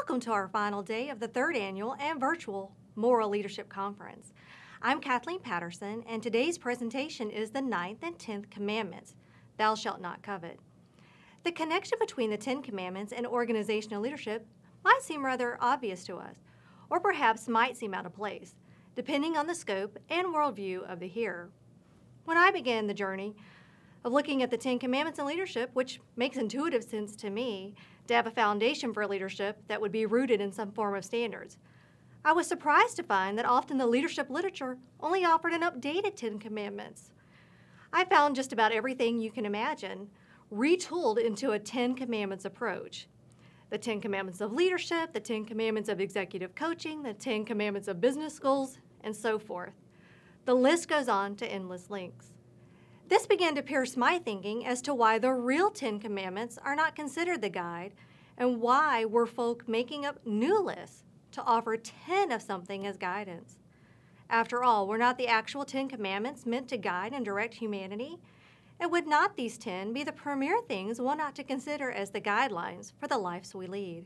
Welcome to our final day of the third annual and virtual Moral Leadership Conference. I'm Kathleen Patterson, and today's presentation is the 9th and 10th Commandments, Thou shalt not covet. The connection between the 10 Commandments and organizational leadership might seem rather obvious to us, or perhaps might seem out of place, depending on the scope and worldview of the hearer. When I began the journey of looking at the 10 Commandments in leadership, which makes intuitive sense to me, to have a foundation for leadership that would be rooted in some form of standards, I was surprised to find that often the leadership literature only offered an updated 10 Commandments. I found just about everything you can imagine retooled into a 10 Commandments approach. The 10 Commandments of leadership, the 10 Commandments of executive coaching, the 10 Commandments of business schools, and so forth. The list goes on to endless lengths. This began to pierce my thinking as to why the real 10 Commandments are not considered the guide, and why were folk making up new lists to offer 10 of something as guidance. After all, were not the actual 10 Commandments meant to guide and direct humanity? And would not these 10 be the premier things one ought to consider as the guidelines for the lives we lead?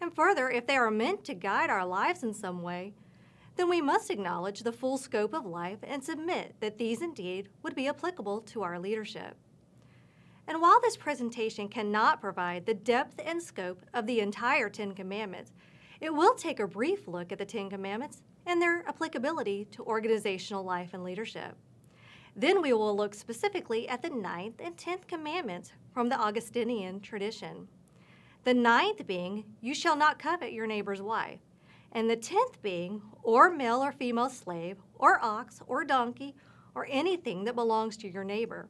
And further, if they are meant to guide our lives in some way, then we must acknowledge the full scope of life and submit that these indeed would be applicable to our leadership. And while this presentation cannot provide the depth and scope of the entire 10 Commandments, it will take a brief look at the 10 Commandments and their applicability to organizational life and leadership. Then we will look specifically at the 9th and 10th Commandments from the Augustinian tradition. The 9th being, you shall not covet your neighbor's wife, and the 10th being, or male or female slave, or ox, or donkey, or anything that belongs to your neighbor.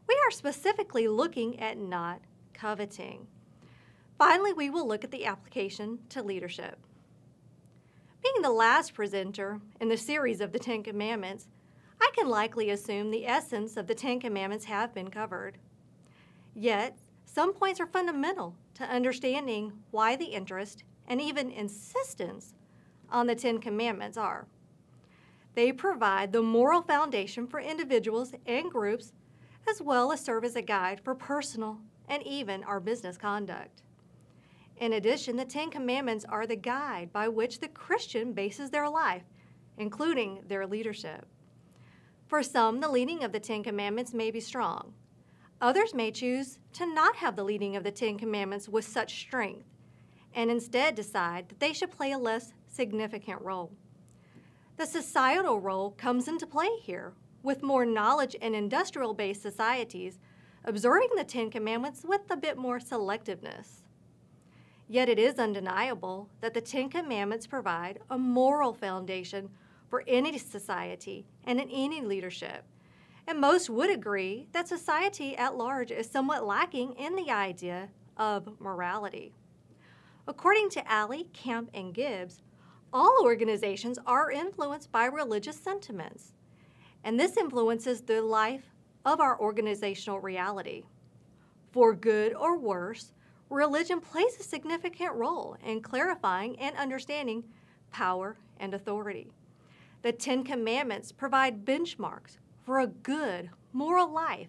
We are specifically looking at not coveting. Finally, we will look at the application to leadership. Being the last presenter in the series of the 10 Commandments, I can likely assume the essence of the 10 Commandments have been covered. Yet, some points are fundamental to understanding why the interest and even insistence on the 10 Commandments are. They provide the moral foundation for individuals and groups, as well as serve as a guide for personal and even our business conduct. In addition, the 10 Commandments are the guide by which the Christian bases their life, including their leadership. For some, the leading of the 10 Commandments may be strong. Others may choose to not have the leading of the 10 Commandments with such strength, and instead decide that they should play a less significant role. The societal role comes into play here, with more knowledge and industrial-based societies observing the 10 Commandments with a bit more selectiveness. Yet it is undeniable that the 10 Commandments provide a moral foundation for any society and in any leadership, and most would agree that society at large is somewhat lacking in the idea of morality. According to Alley, Camp, and Gibbs, all organizations are influenced by religious sentiments, and this influences the life of our organizational reality. For good or worse, religion plays a significant role in clarifying and understanding power and authority. The 10 Commandments provide benchmarks for a good, moral life,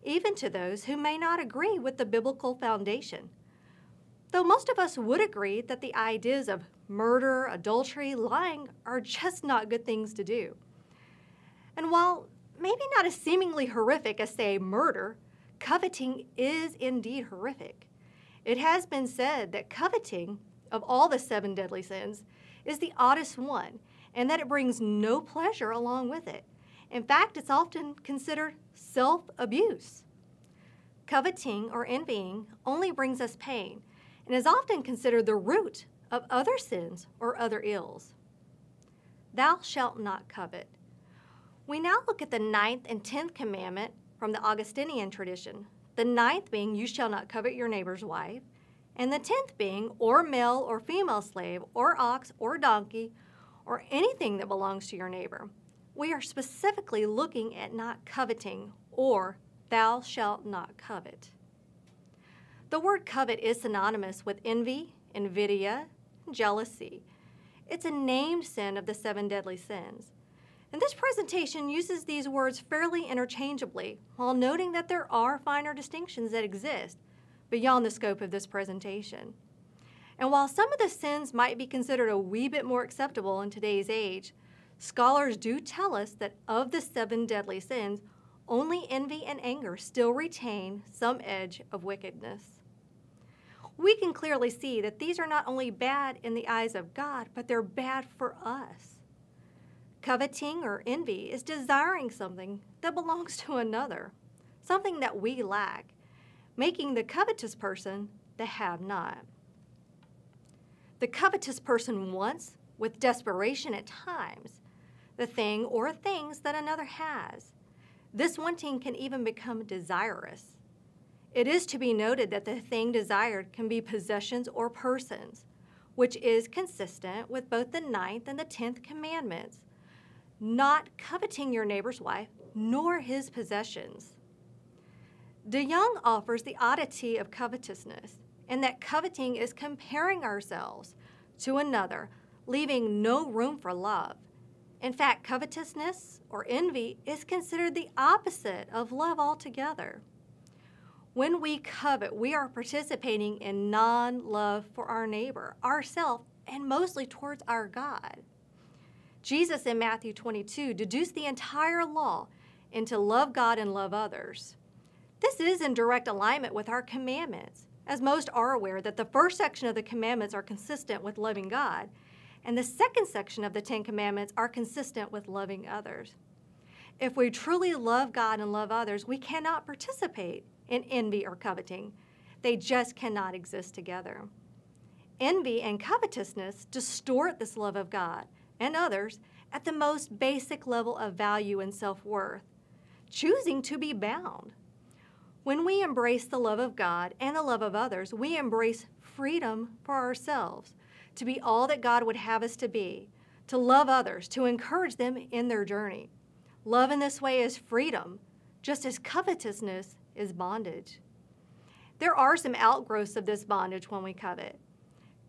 even to those who may not agree with the biblical foundation. Though most of us would agree that the ideas of murder, adultery, lying are just not good things to do. And while maybe not as seemingly horrific as, say, murder, coveting is indeed horrific. It has been said that coveting, of all the 7 deadly sins, is the oddest one, and that it brings no pleasure along with it. In fact, it's often considered self-abuse. Coveting or envying only brings us pain, and is often considered the root of other sins or other ills. Thou shalt not covet. We now look at the 9th and 10th Commandment from the Augustinian tradition, the 9th being, you shall not covet your neighbor's wife, and the 10th being, or male or female slave, or ox or donkey, or anything that belongs to your neighbor. We are specifically looking at not coveting, or thou shalt not covet. The word covet is synonymous with envy, invidia, jealousy. It's a named sin of the 7 deadly sins. And this presentation uses these words fairly interchangeably, while noting that there are finer distinctions that exist beyond the scope of this presentation. And while some of the sins might be considered a wee bit more acceptable in today's age, scholars do tell us that of the 7 deadly sins, only envy and anger still retain some edge of wickedness. We can clearly see that these are not only bad in the eyes of God, but they're bad for us. Coveting or envy is desiring something that belongs to another, something that we lack, making the covetous person the have-not. The covetous person wants, with desperation at times, the thing or things that another has. This wanting can even become desirous. It is to be noted that the thing desired can be possessions or persons, which is consistent with both the 9th and the 10th commandments, not coveting your neighbor's wife nor his possessions. De Young offers the oddity of covetousness, and that coveting is comparing ourselves to another, leaving no room for love. In fact, covetousness or envy is considered the opposite of love altogether. When we covet, we are participating in non-love for our neighbor, ourselves, and mostly towards our God. Jesus in Matthew 22 deduced the entire law into love God and love others. This is in direct alignment with our commandments, as most are aware that the first section of the commandments are consistent with loving God, and the second section of the 10 Commandments are consistent with loving others. If we truly love God and love others, we cannot participate in envy or coveting. They just cannot exist together. Envy and covetousness distort this love of God and others at the most basic level of value and self-worth, choosing to be bound. When we embrace the love of God and the love of others, we embrace freedom for ourselves, to be all that God would have us to be, to love others, to encourage them in their journey. Love in this way is freedom, just as covetousness is bondage. There are some outgrowths of this bondage when we covet.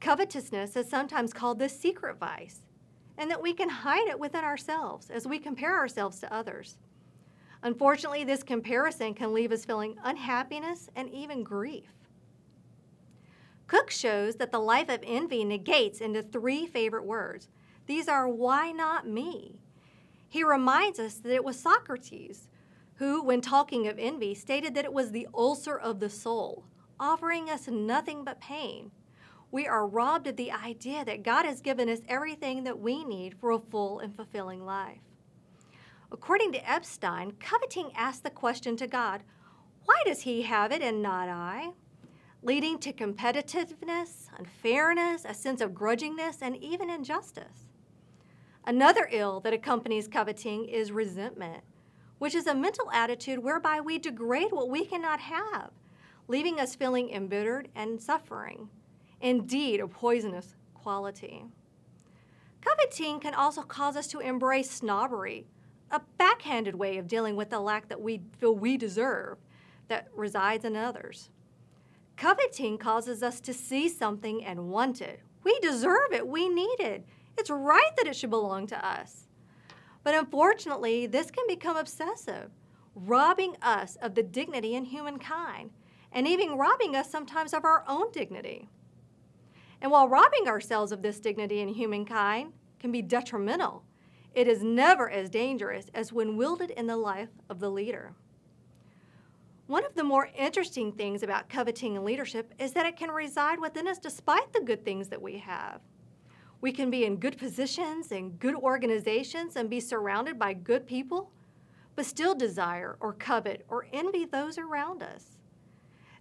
Covetousness is sometimes called the secret vice, and that we can hide it within ourselves as we compare ourselves to others. Unfortunately, this comparison can leave us feeling unhappiness and even grief. Cook shows that the life of envy negates into 3 favorite words. These are, why not me? He reminds us that it was Socrates who, when talking of envy, stated that it was the ulcer of the soul, offering us nothing but pain. We are robbed of the idea that God has given us everything that we need for a full and fulfilling life. According to Epstein, coveting asks the question to God, why does he have it and not I? Leading to competitiveness, unfairness, a sense of grudgingness, and even injustice. Another ill that accompanies coveting is resentment, which is a mental attitude whereby we degrade what we cannot have, leaving us feeling embittered and suffering. Indeed, a poisonous quality. Coveting can also cause us to embrace snobbery, a backhanded way of dealing with the lack that we feel we deserve that resides in others. Coveting causes us to see something and want it. We deserve it. We need it. It's right that it should belong to us. But unfortunately, this can become obsessive, robbing us of the dignity in humankind, and even robbing us sometimes of our own dignity. And while robbing ourselves of this dignity in humankind can be detrimental, it is never as dangerous as when wielded in the life of the leader. One of the more interesting things about coveting and leadership is that it can reside within us despite the good things that we have. We can be in good positions and good organizations and be surrounded by good people, but still desire or covet or envy those around us.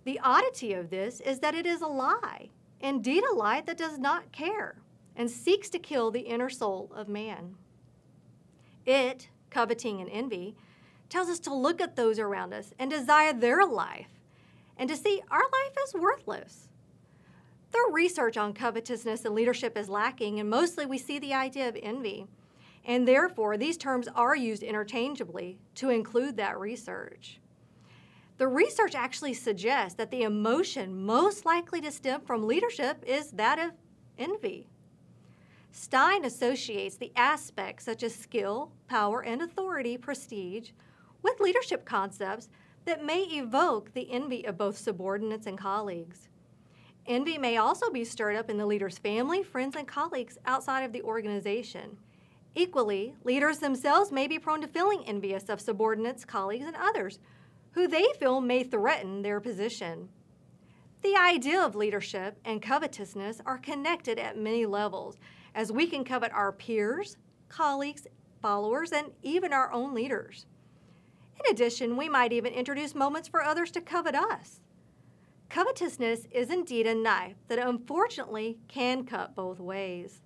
The oddity of this is that it is a lie, indeed a lie that does not care and seeks to kill the inner soul of man. It, coveting and envy, tells us to look at those around us and desire their life and to see our life as worthless. The research on covetousness and leadership is lacking, and mostly we see the idea of envy, and therefore these terms are used interchangeably to include that research. The research actually suggests that the emotion most likely to stem from leadership is that of envy. Stein associates the aspects such as skill, power, and authority, prestige, with leadership concepts that may evoke the envy of both subordinates and colleagues. Envy may also be stirred up in the leader's family, friends, and colleagues outside of the organization. Equally, leaders themselves may be prone to feeling envious of subordinates, colleagues, and others who they feel may threaten their position. The idea of leadership and covetousness are connected at many levels, as we can covet our peers, colleagues, followers, and even our own leaders. In addition, we might even introduce moments for others to covet us. Covetousness is indeed a knife that unfortunately can cut both ways.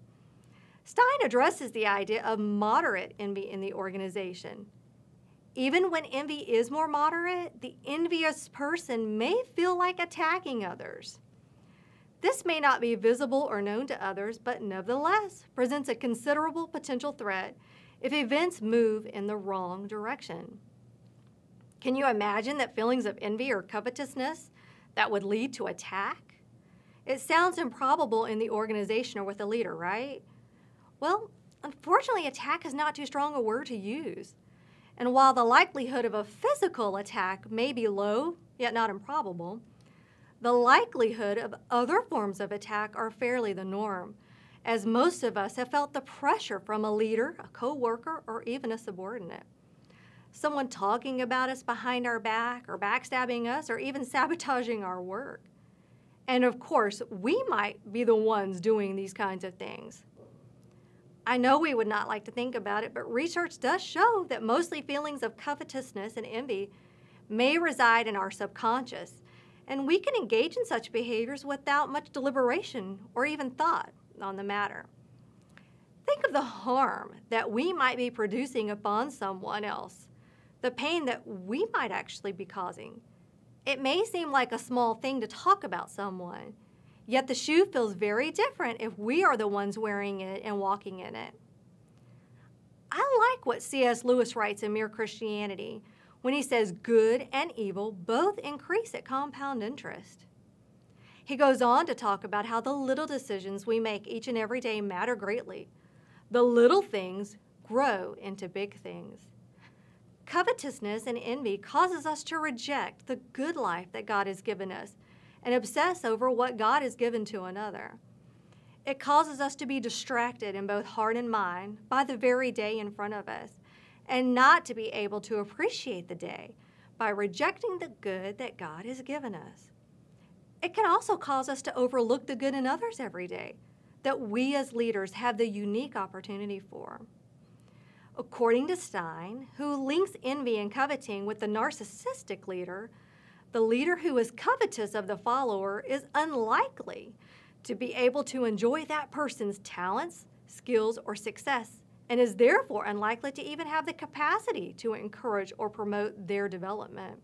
Stein addresses the idea of moderate envy in the organization. Even when envy is more moderate, the envious person may feel like attacking others. This may not be visible or known to others, but nevertheless presents a considerable potential threat if events move in the wrong direction. Can you imagine that feelings of envy or covetousness that would lead to attack? It sounds improbable in the organization or with a leader, right? Well, unfortunately, attack is not too strong a word to use. And while the likelihood of a physical attack may be low, yet not improbable, the likelihood of other forms of attack are fairly the norm, as most of us have felt the pressure from a leader, a co-worker, or even a subordinate. Someone talking about us behind our back, or backstabbing us, or even sabotaging our work. And of course, we might be the ones doing these kinds of things. I know we would not like to think about it, but research does show that mostly feelings of covetousness and envy may reside in our subconscious, and we can engage in such behaviors without much deliberation or even thought on the matter. Think of the harm that we might be producing upon someone else, the pain that we might actually be causing. It may seem like a small thing to talk about someone, yet the shoe feels very different if we are the ones wearing it and walking in it. I like what C.S. Lewis writes in Mere Christianity when he says good and evil both increase at compound interest. He goes on to talk about how the little decisions we make each and every day matter greatly. The little things grow into big things. Covetousness and envy causes us to reject the good life that God has given us and obsess over what God has given to another. It causes us to be distracted in both heart and mind by the very day in front of us, and not to be able to appreciate the day by rejecting the good that God has given us. It can also cause us to overlook the good in others every day that we as leaders have the unique opportunity for. According to Stein, who links envy and coveting with the narcissistic leader, the leader who is covetous of the follower is unlikely to be able to enjoy that person's talents, skills, or success, and is therefore unlikely to even have the capacity to encourage or promote their development.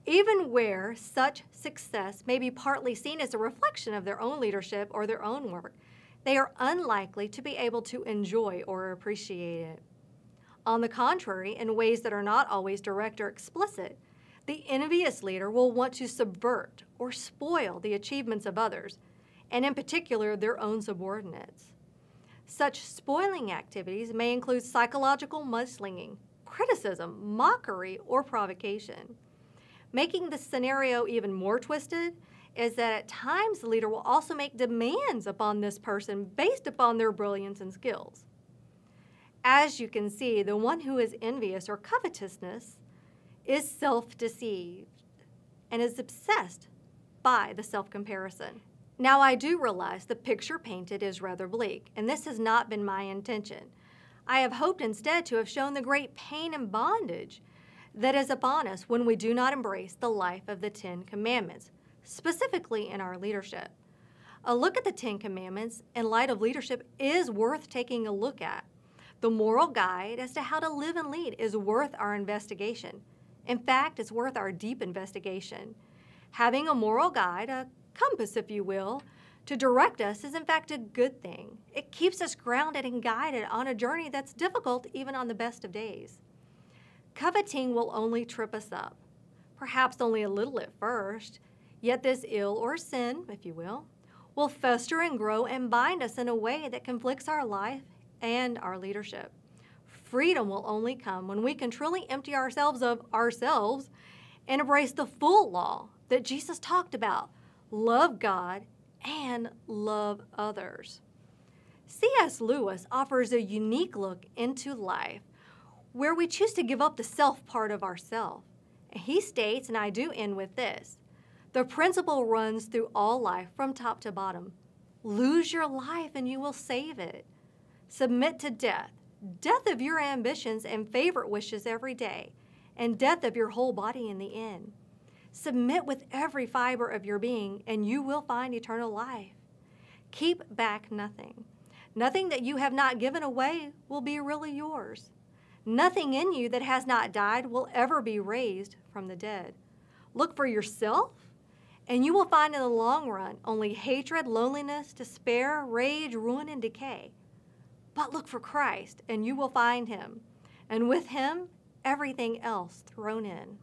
Even where such success may be partly seen as a reflection of their own leadership or their own work, they are unlikely to be able to enjoy or appreciate it. On the contrary, in ways that are not always direct or explicit, the envious leader will want to subvert or spoil the achievements of others, and in particular their own subordinates. Such spoiling activities may include psychological mudslinging, criticism, mockery, or provocation. Making the scenario even more twisted is that at times the leader will also make demands upon this person based upon their brilliance and skills. As you can see, the one who is envious or covetousness is self-deceived and is obsessed by the self-comparison. Now, I do realize the picture painted is rather bleak, and this has not been my intention. I have hoped instead to have shown the great pain and bondage that is upon us when we do not embrace the life of the 10 Commandments, specifically in our leadership. A look at the 10 Commandments in light of leadership is worth taking a look at. The moral guide as to how to live and lead is worth our investigation. In fact, it's worth our deep investigation. Having a moral guide, a compass, if you will, to direct us is in fact a good thing. It keeps us grounded and guided on a journey that's difficult even on the best of days. Coveting will only trip us up, perhaps only a little at first, yet this ill or sin, if you will fester and grow and bind us in a way that conflicts our life and our leadership. Freedom will only come when we can truly empty ourselves of ourselves and embrace the full law that Jesus talked about. Love God and love others. C.S. Lewis offers a unique look into life where we choose to give up the self part of ourself. He states, and I do end with this, the principle runs through all life from top to bottom. Lose your life and you will save it. Submit to death, death of your ambitions and favorite wishes every day, and death of your whole body in the end. Submit with every fiber of your being, and you will find eternal life. Keep back nothing. Nothing that you have not given away will be really yours. Nothing in you that has not died will ever be raised from the dead. Look for yourself, and you will find in the long run only hatred, loneliness, despair, rage, ruin, and decay. But look for Christ, and you will find him, and with him, everything else thrown in.